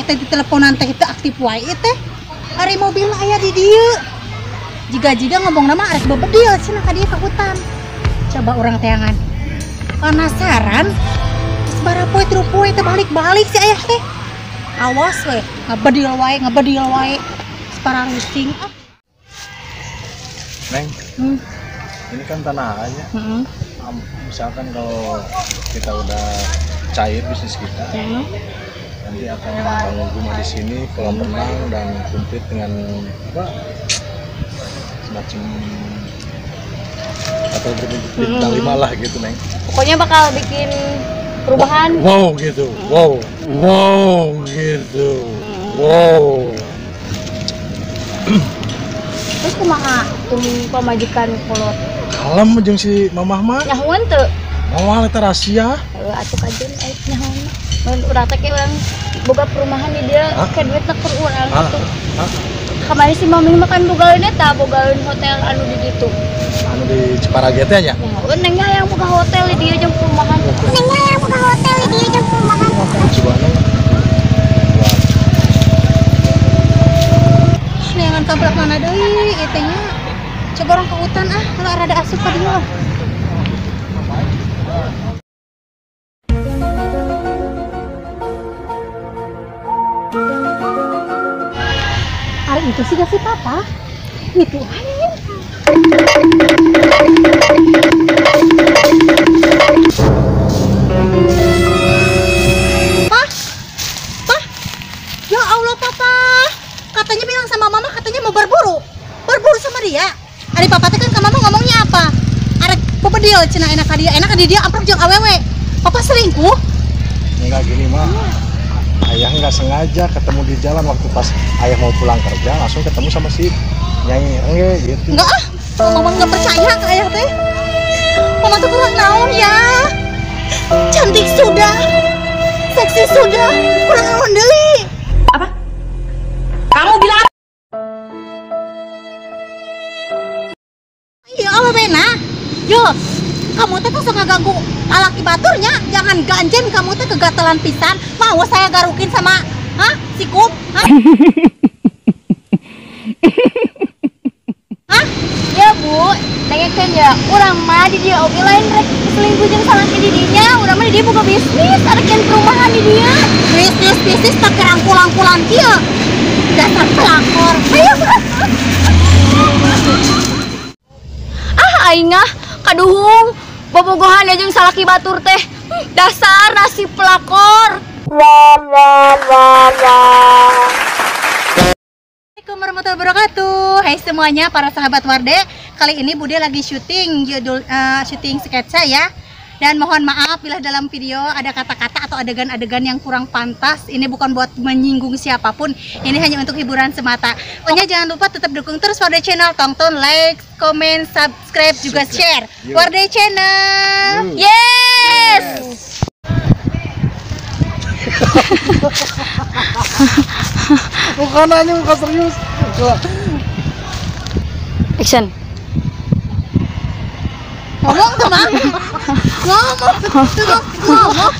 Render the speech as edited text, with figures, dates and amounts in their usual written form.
ayah teh di teleponan teh itu aktif wae teh. Ari mobil aya di dieu. Jika ngomong nama arek bebedil cenah ka dieu ka hutan. Coba orang teangan. Penasaran? Sabaraha poe 3 poe teh balik-balik si ayah teh. Awas we, ngebedil wae. Separa rusing. Neng, ini kan tanah aja. Misalkan kalau kita udah cair bisnis kita, nanti akan bangun rumah di sini, kolam renang dan komplit dengan apa? Semacam atau bintang 5 lah gitu, Neng. Pokoknya bakal bikin perubahan. Wow gitu, wow gitu, wow. Terus kumaha pamajikan kolot? Kalem jeung si mamah mah. Nyahuan teu? Moal eta rahasia. Atuh kajen nyahuan mah. Mun urang teh urang boga perumahan di dieu ke duit teh keur urang gitu. Kamari si mami makan bogaeun eta, bogaeun hotel anu di ditu. Anu di Ciparage teh nya. Nyahuan neng hayang boga hotel di dieu jeung perumahan. Neng hayang boga hotel di dieu jeung perumahan. Neangan kablak mana deui ieu teh nya. Coba orang ke hutan kalau rada asup ka dieu. Hari itu sih kasih papa. Itu aja. Pa? Ya Allah papa. Katanya bilang sama mama katanya mau berburu sama dia. Ari papa teh kan ke mama ngomongnya apa? Arek bebedil cenah enak ka dia amprok jeung awewe. Papa selingkuh? Enggak gini mah. Ayah nggak sengaja ketemu di jalan waktu pas ayah mau pulang kerja langsung ketemu sama si nyanyi gitu. Enggak mama nggak percaya ke ayah teh. Mama tuh kurang naon ya. Cantik sudah, seksi sudah, kurang naon deui. Apa? Kamu bilang? Iya, awewena. Yo, kamu teh kok ngaganggu alaki baturnya, jangan ganjen kamu teh kegatelan pisan. Mau saya garukin sama si Kup? Ya Bu, nengekeun ya urang mah di dieu oge lain rek selingkuh jeung salaki di dinya, urang mah di dieu boga bisnis, arekeun perumahan di dieu. Bisnis pake rangkul-rangkulan kieu. Dasar pelakor. Ayo. Aing kaduhung bobogohan ya jeung salaki batur teh. Dasar nasi pelakor. Assalamualaikum warahmatullahi wabarakatuh. Hai semuanya para sahabat Warde. Kali ini Bude lagi syuting syuting sketsa ya. Dan mohon maaf bila dalam video ada kata-kata atau adegan-adegan yang kurang pantas. Ini bukan buat menyinggung siapapun. Ini hanya untuk hiburan semata. Pokoknya jangan lupa tetap dukung terus Warde Channel. Tonton, like, comment, subscribe, juga share. Warde Channel. Yes. Bukan aja muka serius. Action. Ngomong tuh, Mak. Ngomong.